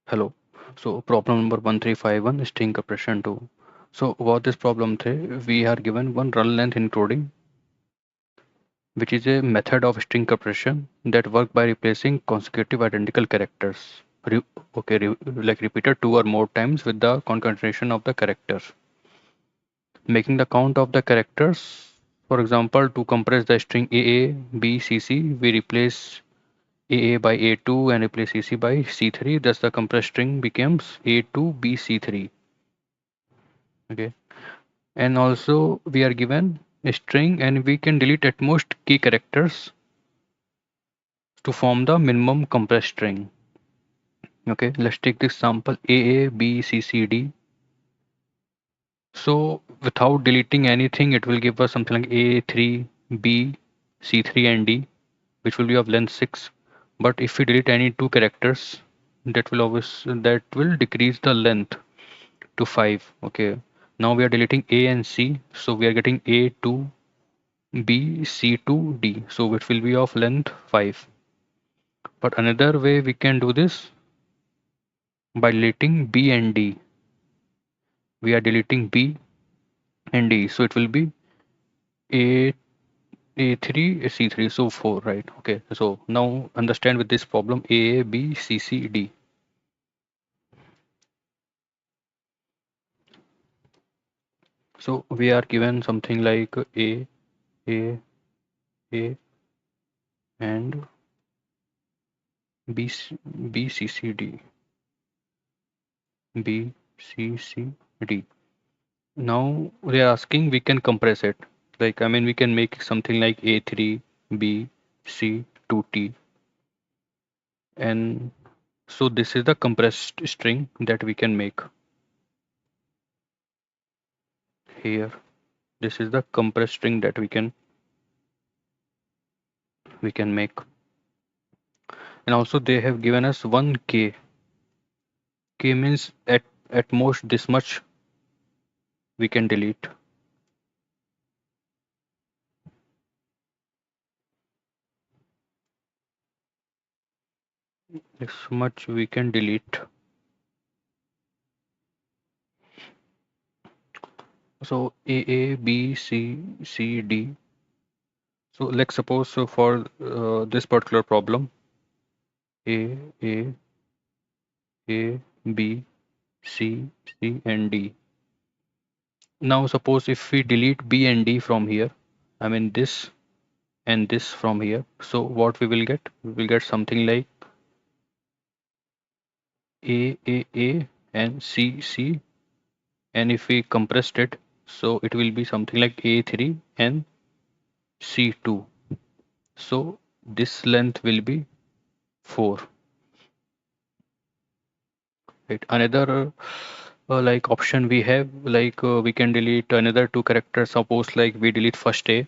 Hello. So problem number 1351 string compression 2. So what is problem 3? We are given one run length encoding, which is a method of string compression that work by replacing consecutive identical characters. Re- like repeated two or more times with the concatenation of the characters, making the count of the characters. For example, to compress the string AA, B, CC, we replace AA by A2 and replace CC by C3. Thus, the compressed string becomes A2 B C3. Okay, and also we are given a string and we can delete at most key characters to form the minimum compressed string. Okay, let's take this sample AA B C C D. So without deleting anything, it will give us something like A3 B C3 and D, which will be of length 6. But if we delete any two characters, that will decrease the length to 5. Okay, now we are deleting A and C, so we are getting A2 B C2 D, so it will be of length 5. But another way we can do this by deleting B and D. We are deleting B and D, so it will be A A3 C3, so 4, right? Okay, so now understand with this problem A B C C D. So we are given something like A A and B B C C D B C C D. Now they are asking we can compress it. Like I mean we can make something like A3 B C 2T, and so this is the compressed string that we can make here. This is the compressed string that we can make. And also they have given us 1k. K means at most this much we can delete. This much we can delete. So A B C C D. So let's suppose so for this particular problem A A A B C C and D. Now suppose if we delete B and D from here, I mean this and this from here. So what we will get? We will get something like A and C C, and if we compressed it, so it will be something like A3 and C2. So this length will be 4. Right. Another like option we have, like we can delete another two characters. Suppose like we delete first A.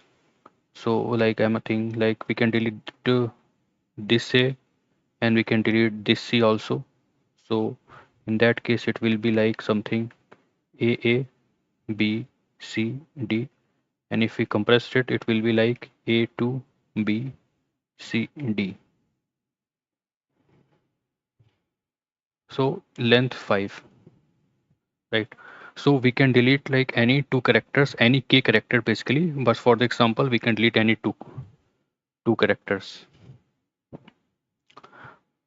So like I'm a thing like we can delete this A and we can delete this C also. So in that case it will be like something A B C D, and if we compressed it, it will be like A2 B C D. So length 5, right? So we can delete like any two characters, any k character basically, but for the example we can delete any two characters.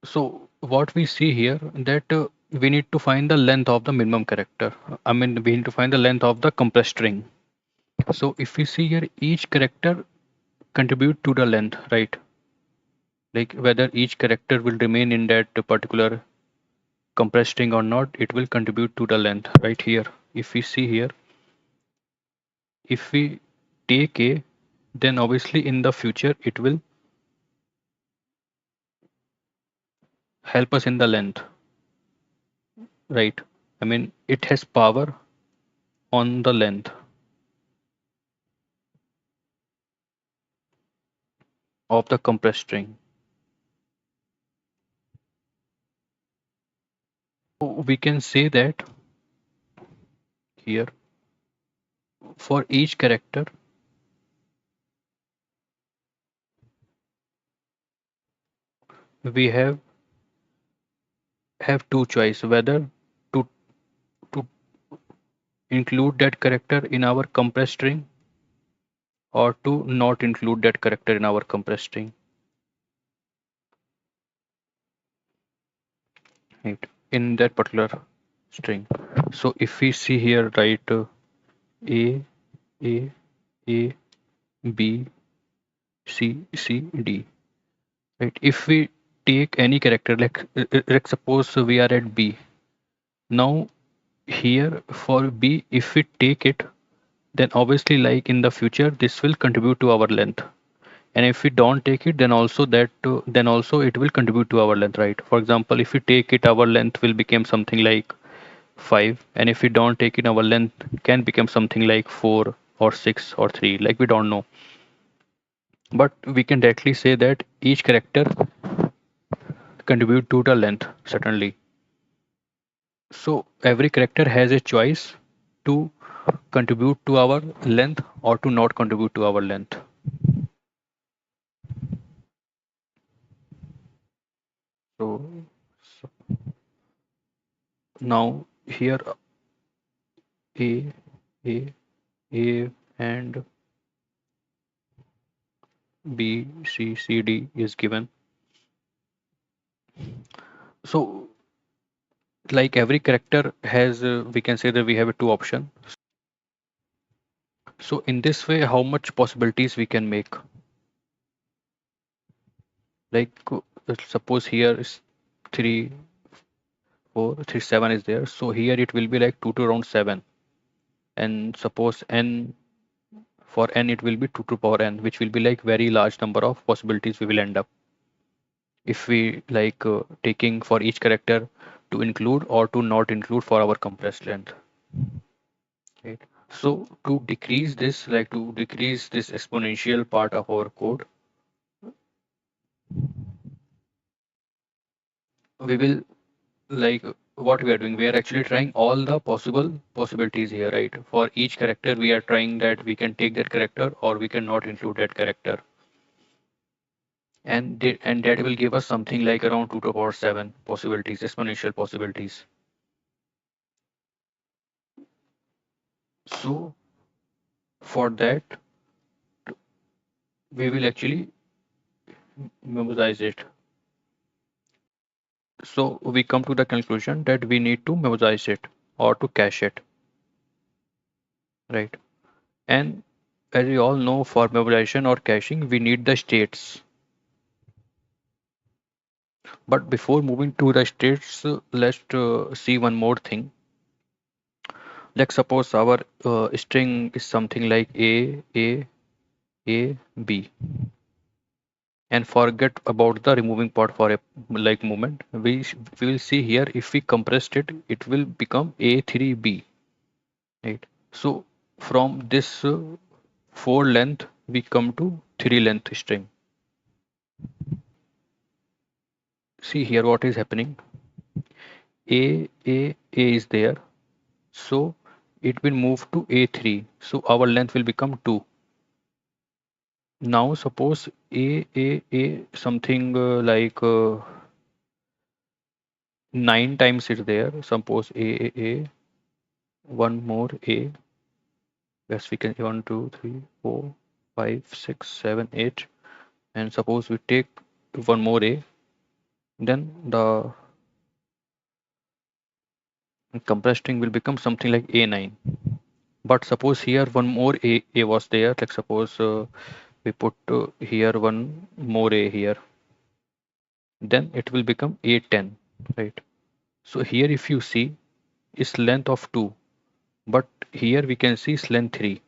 So what we see here that we need to find the length of the minimum character. I mean we need to find the length of the compressed string. So if we see here, each character contribute to the length, right? Like whether each character will remain in that particular compressed string or not, it will contribute to the length right here. If we see here, if we take a, then obviously in the future it will help us in the length, right? I mean it has power on the length of the compressed string. So we can say that here for each character we have have two choice whether to to include that character in our compressed string or to not include that character in our compressed string, right, in that particular string. So if we see here, right, a a a b c c d, right, if we take any character like suppose we are at b now, here for b if we take it, then obviously like in the future this will contribute to our length, and if we don't take it, then also then also it will contribute to our length, right? For example, if we take it, our length will become something like 5, and if we don't take it, our length can become something like 4 or 6 or 3, like we don't know, but we can directly say that each character contribute to the length certainly. So every character has a choice to contribute to our length or to not contribute to our length. So now here a a a and b c c d is given. So like every character has we can say that we have a two option. So in this way, how much possibilities we can make? Like suppose here is 3 4 3 7 is there, so here it will be like 2 to around 7, and suppose n, for n it will be 2 to power n, which will be like very large number of possibilities we will end up if we like taking for each character to include or to not include for our compressed length, right? So to decrease this, like to decrease this exponential part of our code, we will like what we are doing, we are actually trying all the possible possibilities here, right? For each character we are trying that we can take that character or we cannot include that character, and that will give us something like around 2 to the power 7 possibilities, exponential possibilities. So for that we will actually memorize it. So we come to the conclusion that we need to memorize it or to cache it, right? And as we all know, for memorization or caching we need the states. But before moving to the states, let's see one more thing. Like suppose our string is something like a b, and forget about the removing part for a like moment. We will see here if we compressed it, it will become a3b, right? So from this 4 length we come to 3 length string. See here what is happening. A is there, so it will move to a3, so our length will become 2. Now suppose a something like 9 times is there. Suppose a one more a. Yes, we can 1 2 3 4 5 6 7 8, and suppose we take one more a, then the compressed string will become something like a9. But suppose here one more a was there. Like suppose we put here one more a here, then it will become a10, right? So here if you see is length of 2, but here we can see is length 3,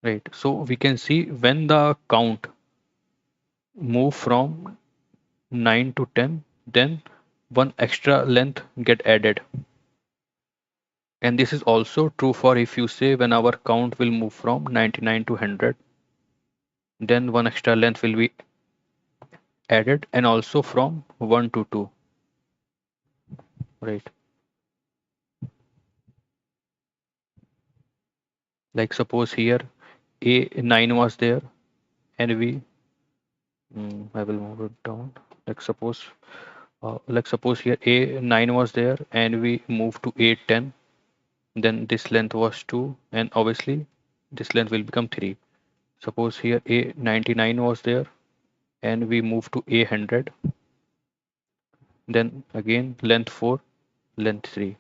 right? So we can see when the count move from 9 to 10, then one extra length get added. And this is also true for if you say when our count will move from 99 to 100, then one extra length will be added, and also from 1 to 2, right? Like suppose here a9 was there, and I will move it down. Like suppose Like suppose here A9 was there and we move to A10, then this length was 2 and obviously this length will become 3. Suppose here A99 was there and we move to A100, then again length 4, length 3.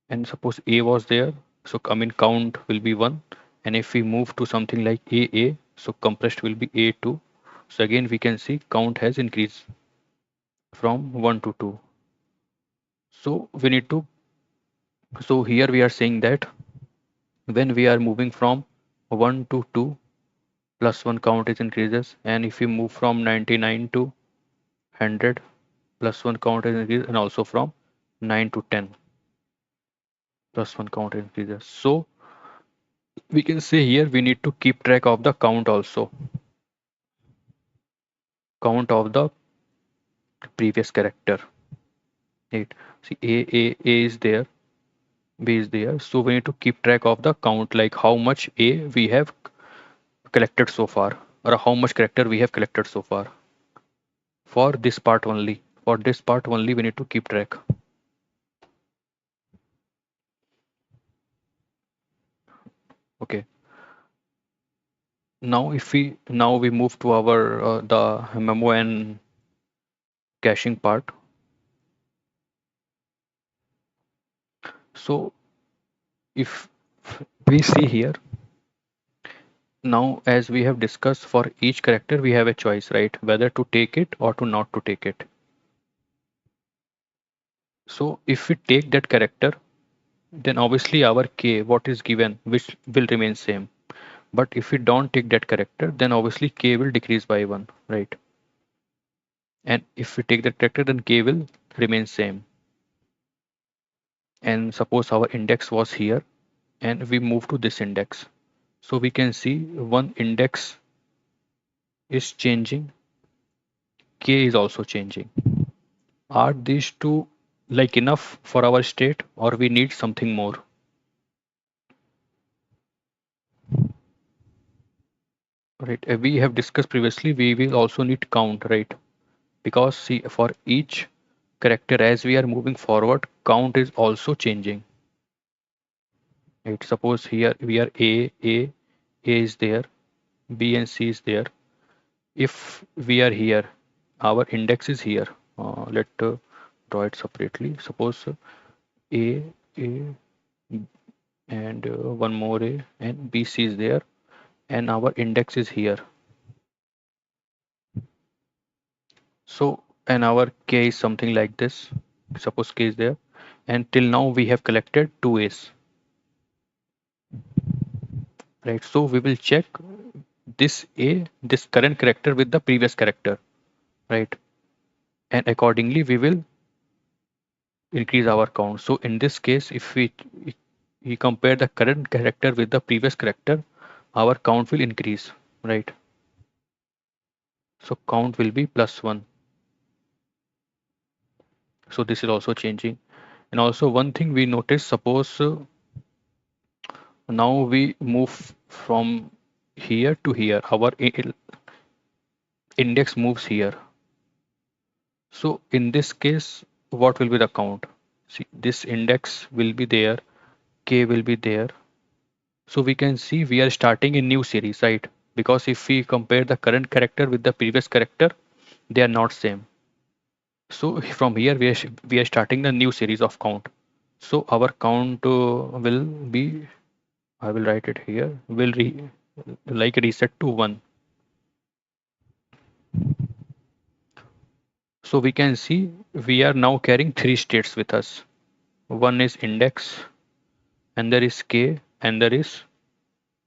And suppose A was there, so I mean count will be 1. And if we move to something like AA, so compressed will be A2. So again we can see count has increased from 1 to 2. So we need to, so here we are saying that when we are moving from 1 to 2, plus 1 count is increases, and if we move from 99 to 100, plus 1 count is increases, and also from 9 to 10, plus 1 count is increases. So we can say here we need to keep track of the count also, count of the previous character. Right. See A is there, B is there, so we need to keep track of the count, like how much A we have collected so far, or how much character we have collected so far. For this part only, for this part only we need to keep track. Okay, now if we now we move to our the memo and caching part. So if we see here, now as we have discussed, for each character we have a choice, right, whether to take it or to not to take it. So if we take that character, then obviously our k what is given which will remain same. But if we don't take that character, then obviously k will decrease by 1, right? And if we take that character, then k will remain same. And suppose our index was here and we move to this index, so we can see one index is changing, k is also changing. Are these two like enough for our state, or we need something more? Right, we have discussed previously we will also need count, right? Because see, for each character as we are moving forward, count is also changing, right? Suppose here we are a is there, b and c is there. If we are here, our index is here. Let draw it separately. Suppose a and one more a and b c is there, and our index is here. So and our k is something like this. Suppose k is there, and till now we have collected two a's, right? So we will check this a, this current character with the previous character, right? And accordingly we will increase our count. So in this case, if we compare the current character with the previous character, our count will increase, right? So count will be plus 1. So this is also changing. And also one thing we notice, suppose now we move from here to here, our index moves here. So in this case, what will be the count? See, this index will be there, k will be there. So we can see we are starting a new series, right? Because if we compare the current character with the previous character, they are not same. So from here we are starting the new series of count. So our count will be, I will write it here, will like reset to 1. So we can see we are now carrying three states with us. One is index, and there is k, and there is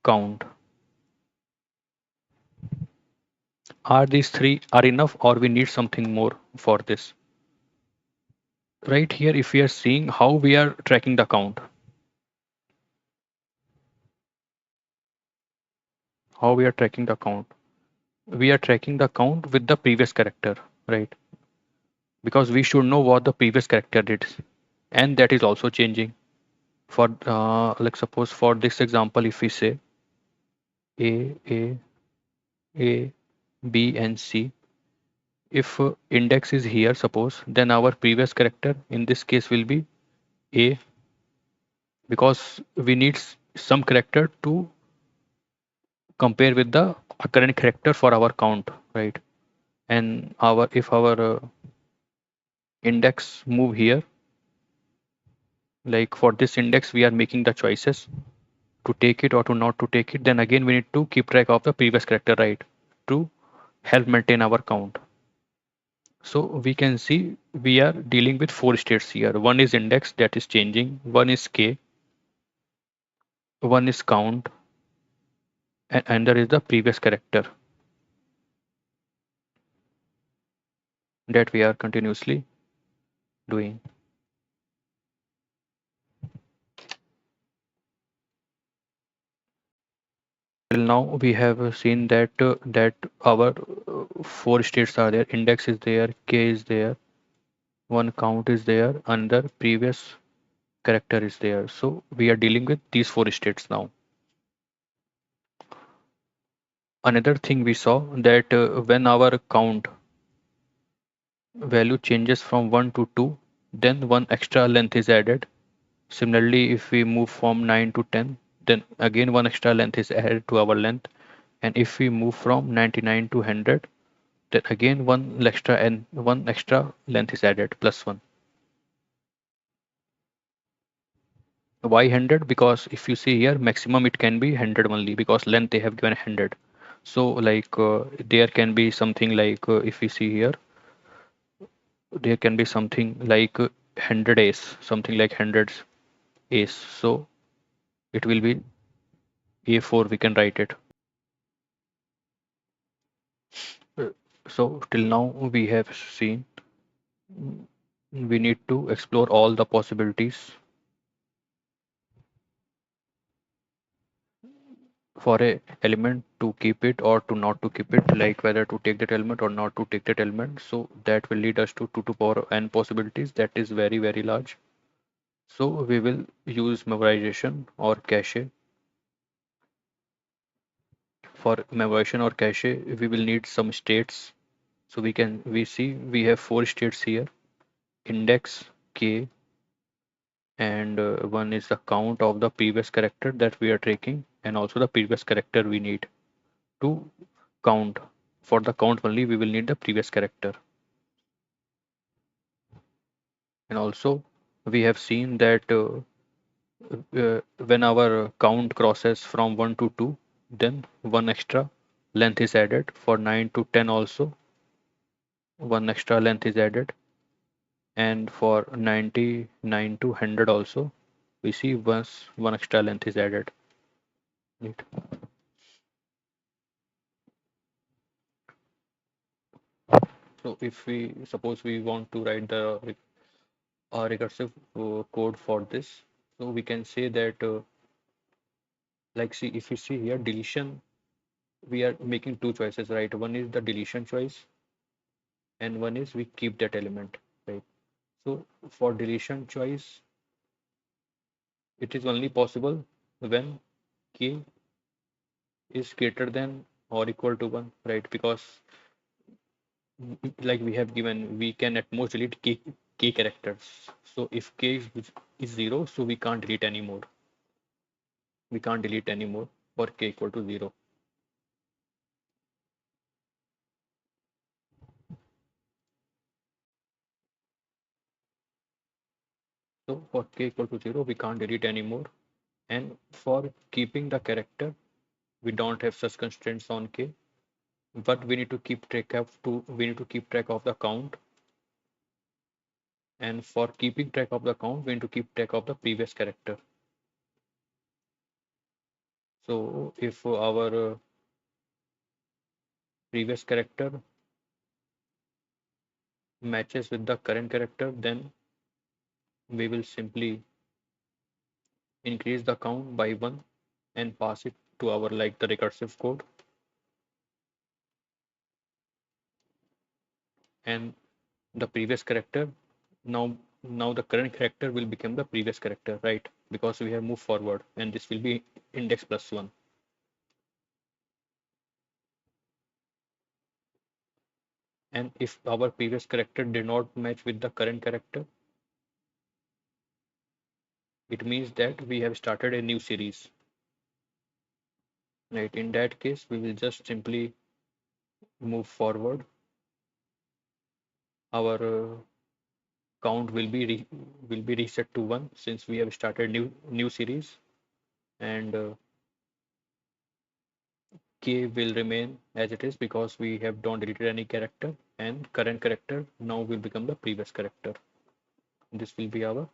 count. Are these three are enough, or we need something more for this? Right here, if we are seeing how we are tracking the count, how we are tracking the count, we are tracking the count with the previous character, right? Because we should know what the previous character did, and that is also changing. For like suppose for this example, if we say a a b and c, if index is here, suppose, then our previous character in this case will be A, because we need some character to compare with the current character for our count, right? And our if our index move here, like for this index we are making the choices to take it or to not to take it, then again we need to keep track of the previous character, right, to help maintain our count. So we can see we are dealing with four states here. One is index, that is changing, one is k, one is count, and another is the previous character that we are continuously doing. Till now we have seen that our four states are there. Index is there, k is there, one count is there, another previous character is there. So we are dealing with these four states now. Another thing we saw that when our count value changes from 1 to 2, then one extra length is added. Similarly, if we move from 9 to 10, then again one extra length is added to our length. And if we move from 99 to 100, then again one extra length is added plus one. Why 100? Because if you see here, maximum it can be 100 only, because length they have given 100. So like there can be something like if we see here, there can be something like 100 ace, something like 100 ace. So it will be a4, we can write it. Uh, So till now we have seen we need to explore all the possibilities for a element to keep it or to not to keep it, like whether to take that element or not to take that element. So that will lead us to 2 to power n possibilities. That is very, very large. So we will use memorization or cache. For memorization or cache, we will need some states. So we see we have four states here: index, k, and one is the count of the previous character that we are taking, and also the previous character we need to count. For the count only, we will need the previous character. And also, we have seen that when our count crosses from 1 to 2, then one extra length is added. For 9 to 10 also, one extra length is added. And for 99 to 100 also, we see once one extra length is added. Neat. So if we suppose we want to write the recursive code for this, so we can say that like see, if you see here deletion, we are making two choices, right? One is the deletion choice and one is we keep that element, right? So for deletion choice, it is only possible when k is greater than or equal to 1, right? Because like we have given, we can at most delete k characters. So if is 0, so we can't delete anymore. We can't delete anymore for k equal to 0. So for k equal to 0, we can't delete anymore. And for keeping the character, we don't have such constraints on k, but we need to keep track of the count. And for keeping track of the count, we need to keep track of the previous character. So if our previous character matches with the current character, then we will simply increase the count by 1 and pass it to our like the recursive code. And the previous character, now the current character will become the previous character, right? Because we have moved forward, and this will be index plus 1. And if our previous character did not match with the current character, it means that we have started a new series. Right? In that case, we will just simply move forward. Our count will be reset to 1 since we have started new series, and k will remain as it is because we have don't deleted any character, and current character now will become the previous character. This will be our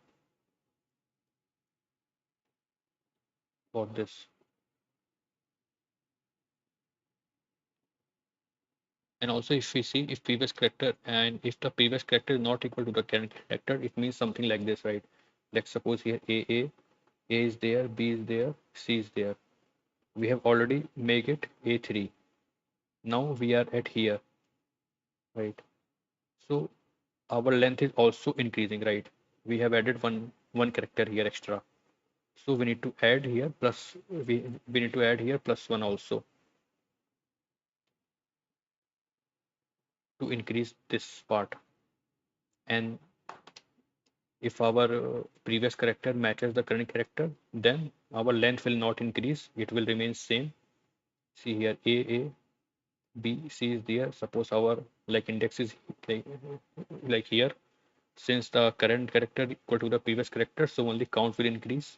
for this. And also if we see if previous character and if the previous character is not equal to the current character, it means something like this, right? Let's suppose here A is there, B is there, C is there. We have already make it A3. Now we are at here, right? So our length is also increasing, right? We have added one character here extra. So we need to add here plus we need to add here plus 1 also to increase this part. And if our previous character matches the current character, then our length will not increase. It will remain same. See here A, B, C is there. Suppose our like index is like here. Since the current character equal to the previous character, so only count will increase,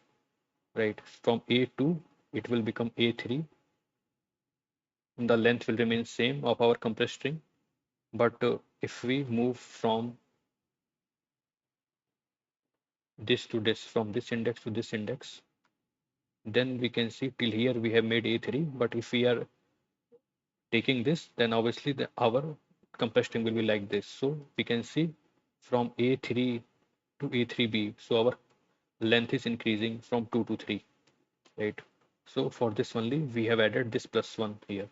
right? From A2, it will become A3. The length will remain same of our compressed string. But if we move from this to this, from this index to this index, then we can see till here we have made A3. But if we are taking this, then obviously our compressed string will be like this. So we can see from A3 to A3B. So our length is increasing from 2 to 3, right? So for this only, we have added this plus 1 here.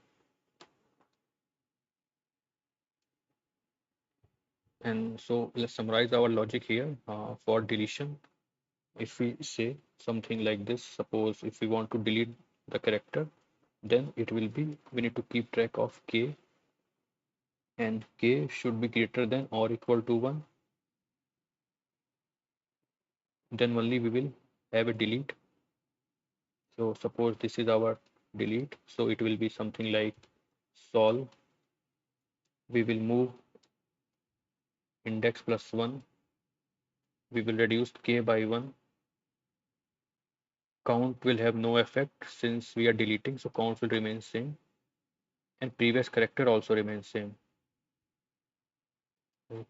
And so let's summarize our logic here for deletion. If we say something like this, suppose if we want to delete the character, then it will be we need to keep track of k, and k should be greater than or equal to 1. Then only we will have a delete. So suppose this is our delete. So it will be something like solve. We will move index plus 1. We will reduce k by 1. Count will have no effect since we are deleting. So count will remain same. And previous character also remains same. Right.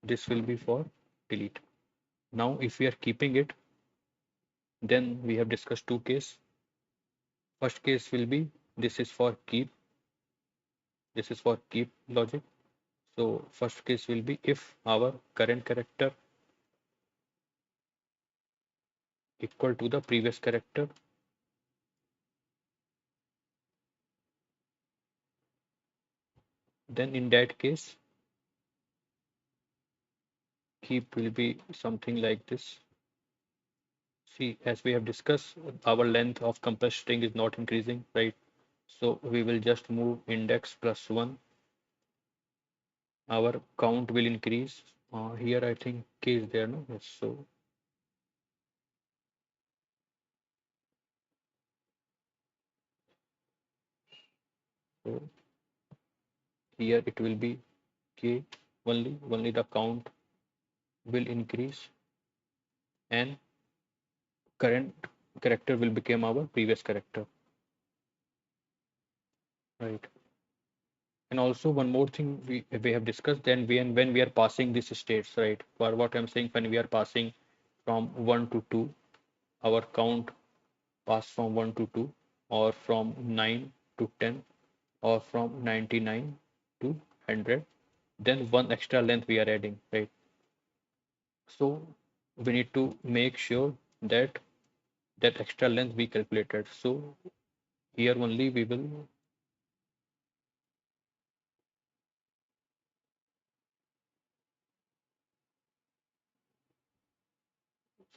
This will be for delete. Now if we are keeping it, then we have discussed two cases. First case will be this is for keep. This is for keep logic. So first case will be if our current character equal to the previous character, then in that case keep will be something like this. See, as we have discussed, our length of compressed string is not increasing, right? So we will just move index plus 1. Our count will increase. Here I think k is there, no? Yes, so here it will be k only the count will increase, and current character will become our previous character, right? And also one more thing we have discussed, then when we are passing these states, right? For what I'm saying, when we are passing from 1 to 2, our count pass from 1 to 2, or from 9 to 10, or from 99 to 100, then one extra length we are adding, right? So we need to make sure that that extra length we calculated. So here only we will,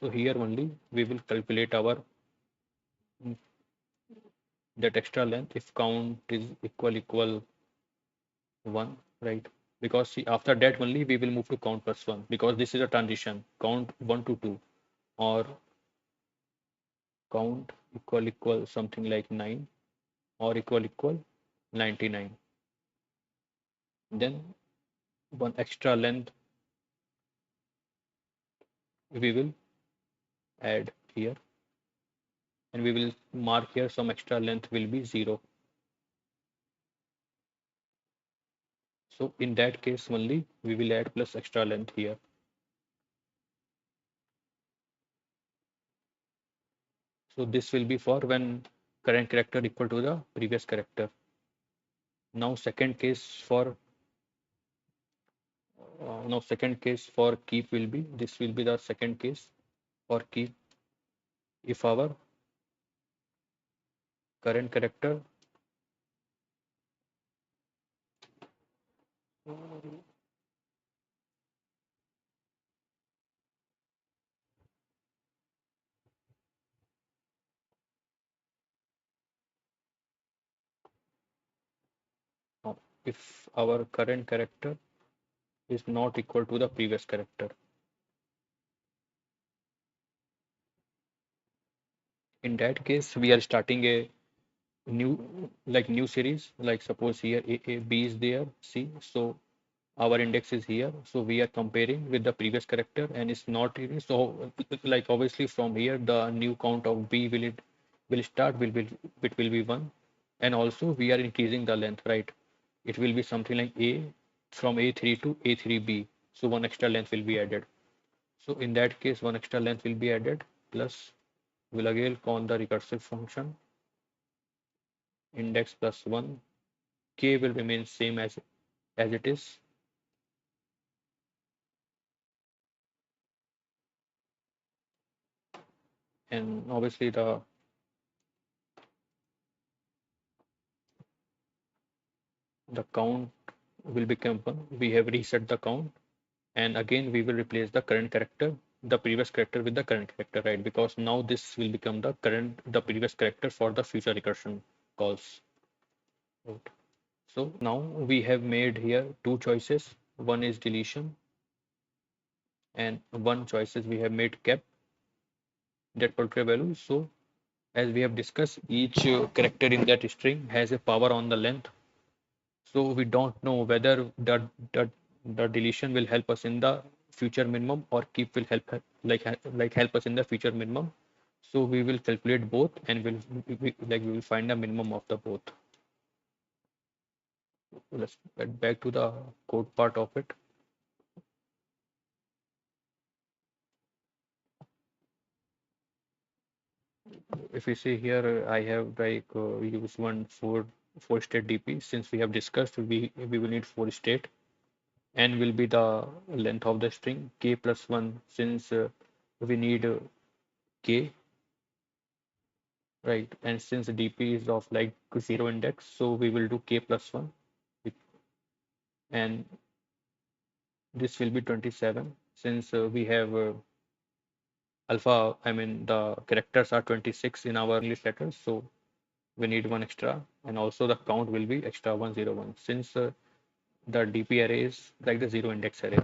so here only we will calculate our that extra length if count is equal 1, right? Because see, after that only we will move to count plus 1, because this is a transition, count 1 to 2, or count equal something like 9, or equal 99. Then one extra length we will add here, and we will mark here some extra length will be 0. So in that case only we will add plus extra length here. So this will be for when current character equal to the previous character. Now second case for keep will be, this will be the second case for keep. If our current character if our current character is not equal to the previous character, in that case we are starting a new series, like suppose here a b is there, c, so our index is here, so we are comparing with the previous character and it's not here. So like obviously from here the new count of b will start, it will be 1, and also we are increasing the length, right? It will be something like a from a3 to a3b, so one extra length will be added. So in that case one extra length will be added, plus we'll again call the recursive function index plus 1, k will remain same as it is, and obviously the count will become 1. We have reset the count, and again we will replace the previous character with the current character, right? Because now this will become the previous character for the future recursion calls. Right. So now we have made here two choices. One is deletion, and one choices we have made kept that particular value. So as we have discussed, each character in that string has a power on the length. So we don't know whether the deletion will help us in the future minimum, or keep will like help us in the future minimum. So we will calculate both, and we will find the minimum of the both. Let's get back to the code part of it. If you see here, I have used one four state DP. Since we have discussed, we will need four state. N will be the length of the string, k plus 1, since we need k, right? And since dp is of like 0 index, so we will do k plus 1, and this will be 27, since we have alpha, I mean the characters are 26 in our English letters, so we need one extra, and also the count will be extra 101, since the dp array is like the 0 index array,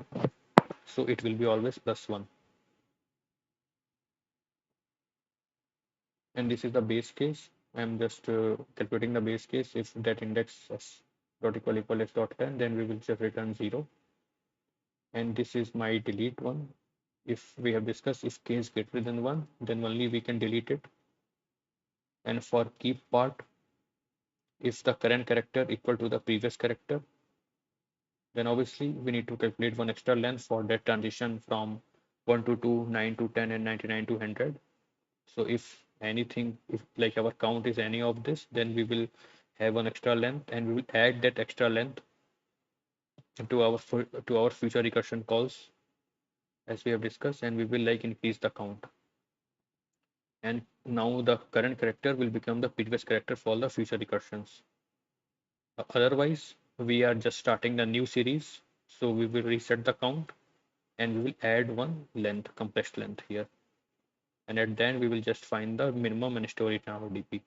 so it will be always plus 1. And this is the base case. I'm just calculating the base case. If that index s dot equal s dot 10, then we will just return 0. And this is my delete one. If we have discussed, if k is greater than 1, then only we can delete it. And for keep part, if the current character equal to the previous character, then obviously we need to calculate one extra length for that transition from 1 to 2, 9 to 10, and 99 to 100. So if anything, if like our count is any of this, then we will have an extra length, and we will add that extra length to our future recursion calls, as we have discussed, and we will like increase the count. And now the current character will become the previous character for the future recursions. Otherwise, we are just starting the new series, so we will reset the count, and we will add one length, compressed length here. And at the end, we will just find the minimum and store it in our DP.